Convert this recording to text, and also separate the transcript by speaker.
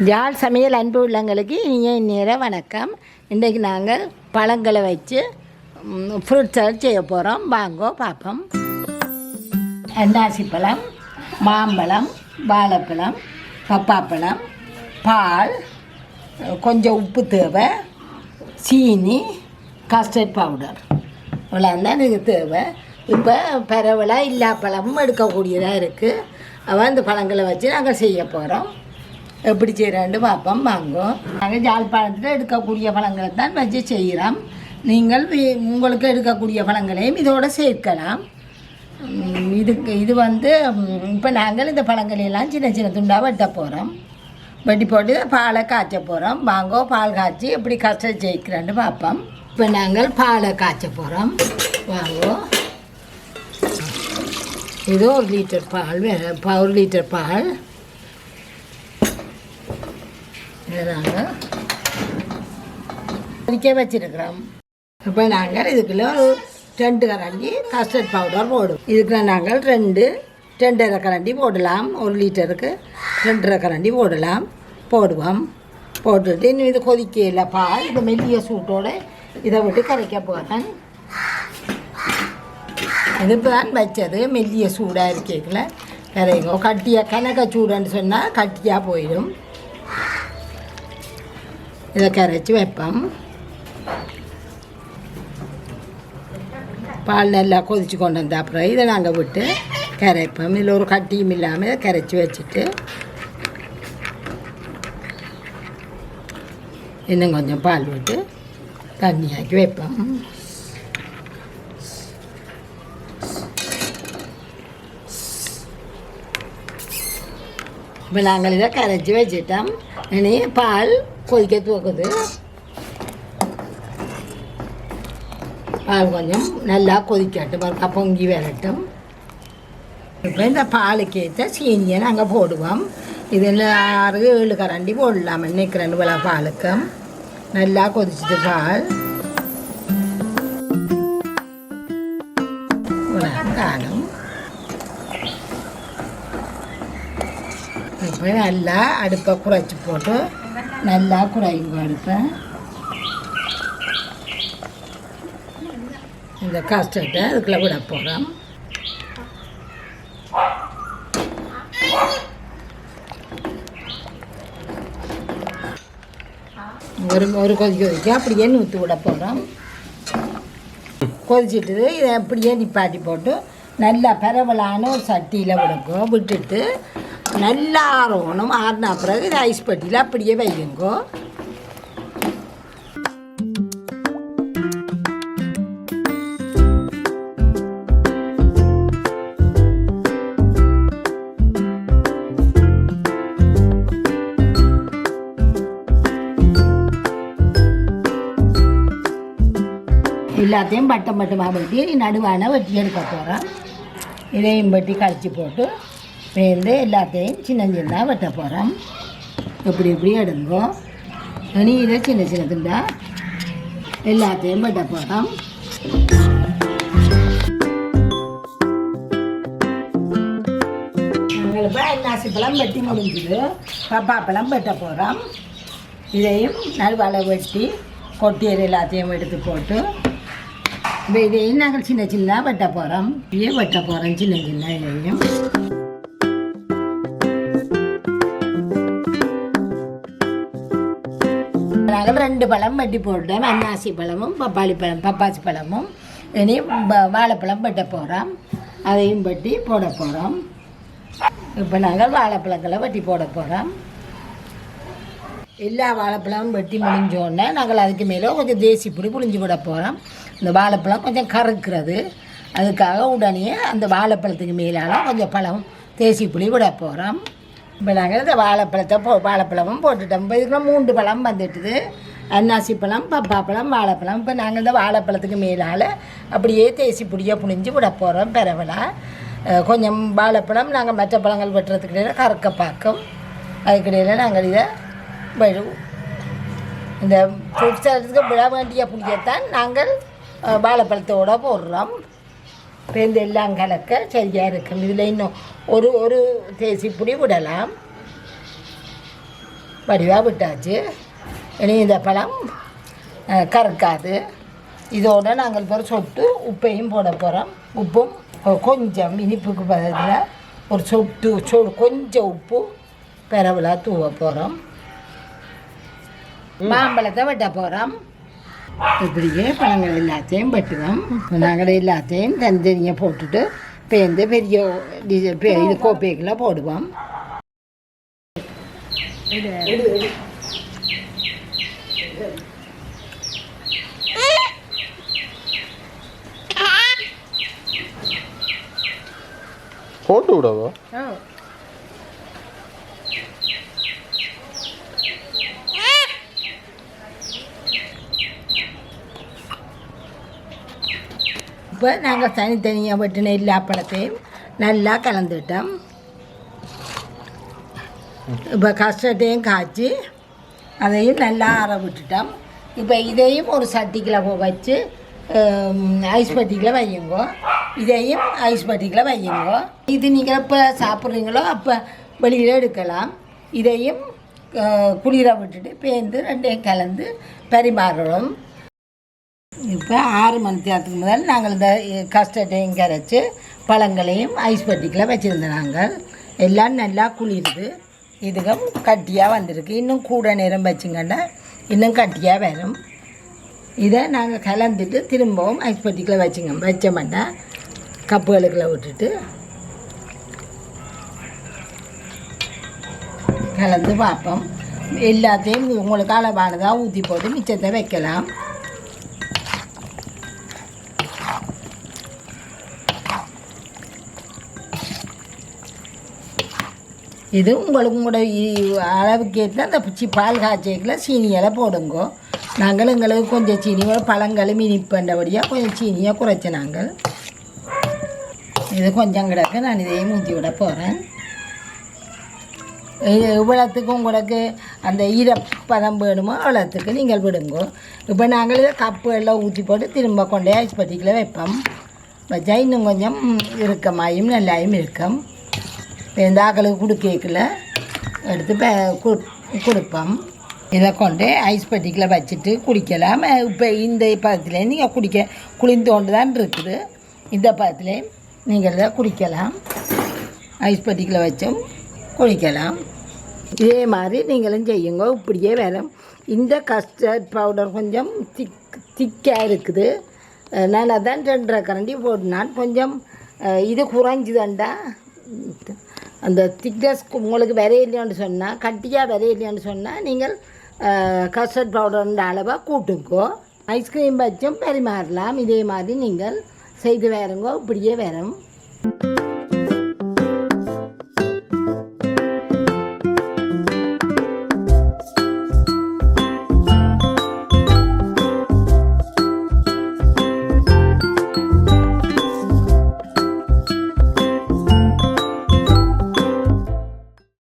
Speaker 1: யாழ் சமையல் அன்பு உள்ளங்களுக்கு இனிய நேர வணக்கம். இன்றைக்கு நாங்கள் பழங்களை வச்சு ஃப்ரூட் சாலட் செய்ய போகிறோம். வாங்கோ பார்ப்போம். அன்னாசி பழம், மாம்பழம், வாழைப்பழம், பப்பாப்பழம், பால், கொஞ்சம் உப்பு தேவை, சீனி, கஸ்டர்ட் பவுடர் இவ்வளோதான் இதுக்கு தேவை. இப்போ பரவலாக எல்லா பழமும் எடுக்கக்கூடியதாக இருக்குது. அவன் இந்த பழங்களை வச்சு நாங்கள் செய்ய போகிறோம். எப்படி செய்கிறான்னு பார்ப்போம். வாங்கும். நாங்கள் யாழ்ப்பாணத்தில் எடுக்கக்கூடிய பழங்களை தான் வச்சு செய்கிறோம். நீங்கள் உங்களுக்கு எடுக்கக்கூடிய பழங்களையும் இதோடு சேர்க்கலாம். இது இப்போ நாங்கள் இந்த பழங்களையெல்லாம் சின்ன சின்ன துண்டாக வெட்ட போகிறோம். வெட்டி போட்டு பாலை காய்ச்ச போகிறோம். வாங்கோ பால் காய்ச்சி எப்படி கஸ்டர்ட் செய்கிறான்னு பார்ப்போம். இப்போ நாங்கள் பாலை காய்ச்ச போகிறோம். வாங்கோ. இது 1 லிட்டர் பால், 1 லிட்டர் பால் நாங்கள் கொதிக்க வச்சுருக்கிறோம். இப்போ நாங்கள் இதுக்குள்ள ஒரு 2 கரண்டி கஸ்டர்ட் பவுடர் போடுவோம். இதுக்குள்ள நாங்கள் 2.5 கரண்டி போடலாம். 1 லிட்டருக்கு 2.5 கரண்டி போடுவோம். போட்டுட்டு இன்னும் இது கொதிக்கல பால். இது மெல்லிய சூட்டோடு இதை விட்டு கரைக்க போகிறேன். இது தான் வச்சது. மெல்லிய சூடாக இருக்கல கரைக்கும். கட்டியாக கணக்க சூடுன்னு சொன்னால் கட்டியாக போயிடும். இதை கரைச்சி வைப்போம். பால் நல்லா கொதித்து கொண்டு வந்த அப்புறம் இதை நாங்கள் விட்டு கரைப்போம். இதில் ஒரு கட்டியும் இல்லாமல் இதை கரைச்சி வச்சுட்டு இன்னும் கொஞ்சம் பால் விட்டு தண்ணியாக்கி வைப்போம். இப்போ நாங்கள் இதை கரைச்சி வச்சுட்டோம். இனி பால் கொதிக்க தூக்குது. பால் கொஞ்சம் நல்லா கொதிக்கட்டும், பொங்கி வரட்டும். இப்போ இந்த பாலுக்கு ஏற்ற சீனியை நாங்கள் போடுவோம். இதில் 6-7 கரண்டி போடலாம். நினைக்கிறேன் போல பாலுக்கு நல்லா கொதிச்சுட்டு பால் காணும். இப்போ நல்லா அடுப்பை குறைச்சி போட்டு நல்லா குறைங்க அடுப்பை. இந்த கஸ்டர்டை அதுக்குள்ளே விட போகிறோம். ஒரு கொதிக்க அப்படியே ஊற்றி விட போகிறோம். கொதிச்சுட்டு இதை அப்படியே நிப்பாட்டி போட்டு நல்லா பரவலான ஒரு சட்டியில் விட்டுட்டு நல்லா ஆறணும். ஆறின பிறகு இது ஐஸ் பட்டியில் அப்படியே வையுங்கோ. எல்லாத்தையும் பட்டமாக வெட்டி நடுவான வெட்டி எடுக்க போகிறோம். இதையும் வெட்டி கழிச்சு போட்டு வேந்து எல்லாத்தையும் சின்ன சின்னதாக வெட்ட போகிறோம். இப்படி எடுங்கோ. இனி இதை சின்ன சின்ன துண்டா எல்லாத்தையும் வெட்ட போகிறோம். நாங்கள் இப்போ அன்னாசி பழம் வெட்டி முடிஞ்சுது. பப்பாப்பழம் வெட்ட போகிறோம். இதையும் நடுவால வெட்டி கொட்டியர் எல்லாத்தையும் எடுத்து போட்டு இப்போ இதையும் நாங்கள் சின்ன சின்ன வெட்ட போகிறோம். இதையும் வெட்ட போகிறோம் சின்ன சின்ன இதையும். நாங்கள் 2 பழம் வெட்டி போட்டோம். அன்னாசி பழமும் பப்பாசி பழமும் இனி வாழைப்பழம் வெட்ட போகிறோம். அதையும் வெட்டி போட போகிறோம். இப்போ நாங்கள் வாழைப்பழங்களை வெட்டி போட போகிறோம். எல்லா வாழைப்பழமும் வெட்டி முடிஞ்சோடனே நாங்கள் அதுக்கு மேலே கொஞ்சம் தேசி பொடி புளிஞ்சு விட போகிறோம். இந்த வாழைப்பழம் கொஞ்சம் கறுக்கிறது, அதுக்காக உடனே அந்த வாழைப்பழத்துக்கு மேலால் கொஞ்சம் பழம் தேசி புளி விட போகிறோம். இப்போ நாங்கள் இந்த வாழைப்பழமும் போட்டுட்டோம். இப்போ இதுக்குள்ள 3 பழம் வந்துட்டுது. அன்னாசி பழம், பப்பாப்பழம், வாழைப்பழம். இப்போ நாங்கள் இந்த வாழைப்பழத்துக்கு மேலால் அப்படியே தேசி பொடியை புளிஞ்சு விட போகிறோம். பரவலாக கொஞ்சம் வாழைப்பழம் நாங்கள் மற்ற பழங்கள் வெட்டுறதுக்கு இடையில் கறக்க பார்க்கும். அதுக்கிடையில் நாங்கள் இதை இந்த ஃப்ரூட் சாலத்துக்கு விட வேண்டிய புளியத்தான் நாங்கள் வாழைப்பழத்தோடு போடுறோம். பேருந்து எல்லாம் கலக்க சரியாக இருக்கும். இதில் இன்னும் ஒரு தேசி பொடி விடலாம். வடிவாக விட்டாச்சு. இனி இந்த பழம் கறக்காது. இதோடு நாங்கள் ஒரு சொட்டு உப்பையும் போட போகிறோம். உப்பும் கொஞ்சம் இனிப்புக்கு பதிலாக ஒரு சொட்டு கொஞ்சம் உப்பு பெரவலாக தூவ போகிறோம். மாம்பழத்தை வெட்ட போகிறோம். இப்படியே பழங்கள் எல்லாத்தையும் வெட்டுவோம். நாங்கள் எல்லாத்தையும் தனித்தனியாக போட்டுட்டு பேருந்து பெரிய இது கோப்பைக்குள்ளே போடுவோம்.
Speaker 2: போட்டு விடவா?
Speaker 1: இப்போ நாங்கள் தனித்தனியாக வெட்டின எல்லா பழத்தையும் நல்லா கலந்துட்டோம். இப்போ கஸ்டர்டையும் காய்ச்சி அதையும் நல்லா ஆற விட்டுட்டோம். இப்போ இதையும் ஒரு சட்டிக்குள்ள வச்சு ஐஸ் பட்டிக்குள்ள வையுங்கோ. இதையும் ஐஸ் பட்டிக்குள்ள வையுங்கோ. இது நீங்கள் எப்போ சாப்பிட்றீங்களோ அப்போ வெளியில் எடுக்கலாம். இதையும் குளிர விட்டுட்டு பேர்ந்து ரெண்டையும் கலந்து பரிமாறணும். இப்போ 6 மணி நேரத்துக்கு முதல் நாங்கள் இந்த கஸ்டர்டையும் கரைச்சி பழங்களையும் ஐஸ் பட்டிக்குள்ள வச்சுருந்தோம். நாங்கள் எல்லாம் நல்லா குளிருது. இதுவும் கட்டியாக வந்திருக்கு. இன்னும் கூட நேரம் வச்சுங்கன்னா இன்னும் கட்டியாக வரும். இதை நாங்கள் கலந்துட்டு திரும்பவும் ஐஸ் பட்டிக்குள்ள வச்ச மாட்டேன். கப்புகளுக்குள்ள விட்டுட்டு கலந்து பார்ப்போம். எல்லாத்தையும் உங்களுக்கு அளவானதாக ஊற்றி போட்டு மிச்சத்தை வைக்கலாம். இது உங்களுக்கு கூட அளவுக்கு ஏற்ற அந்த பால் காய்ச்சிக்கில் சீனியெல்லாம் போடுங்க. நாங்கள் எங்களுக்கு கொஞ்சம் சீனி பழங்களும் இனிப்பண்டபடியாக கொஞ்சம் சீனியாக குறைச்ச நாங்கள். இது கொஞ்சம் கிடக்க நான் இதையும் ஊற்றி விட போகிறேன். இவ்வளோத்துக்கு உங்களுக்கு அந்த ஈரப்பதம் வேணுமோ அவ்வளோத்துக்கு நீங்கள் விடுங்க. இப்போ நாங்கள் இதை கப்பு எல்லாம் ஊற்றி போட்டு திரும்ப கொண்டே ஐஸ் பட்டிக்குள்ள வைப்போம். வச்சா இன்னும் கொஞ்சம் இறுக்கமாயும் நல்லாயும் இருக்கும். இந்த ஆக்களுக்கு குடுக்கல எடுத்து கொடுப்போம். இதை கொண்டு ஐஸ் பட்டிக்குள்ள வச்சுட்டு குடிக்கலாம். இப்போ இந்த பதத்துலேயும் நீங்கள் குளிர்ந்தோண்டு தான் இருக்குது. இந்த பதத்துலேயும் நீங்கள் இதை குடிக்கலாம். ஐஸ் பட்டிக்குள்ள வச்சும் குடிக்கலாம். இதே மாதிரி நீங்களும் செய்யுங்க. இப்படியே வரும். இந்த கஸ்டர்ட் பவுடர் கொஞ்சம் திக்காக இருக்குது. நான் அதான் 2.5 கரண்டி போட்டுனான். கொஞ்சம் இது குறைஞ்சுதாண்டா அந்த திக்னஸ் உங்களுக்கு வரையில்லைன்னு சொன்னால், கட்டியாக வரையில்லைன்னு சொன்னால் நீங்கள் கஸ்டர்ட் பவுடர்ன்ற அளவாக கூட்டுங்கோ. ஐஸ்கிரீம் வச்சும் பரிமாறலாம். இதே மாதிரி நீங்கள் செய்து வேறுங்கோ. இப்படியே வரும்.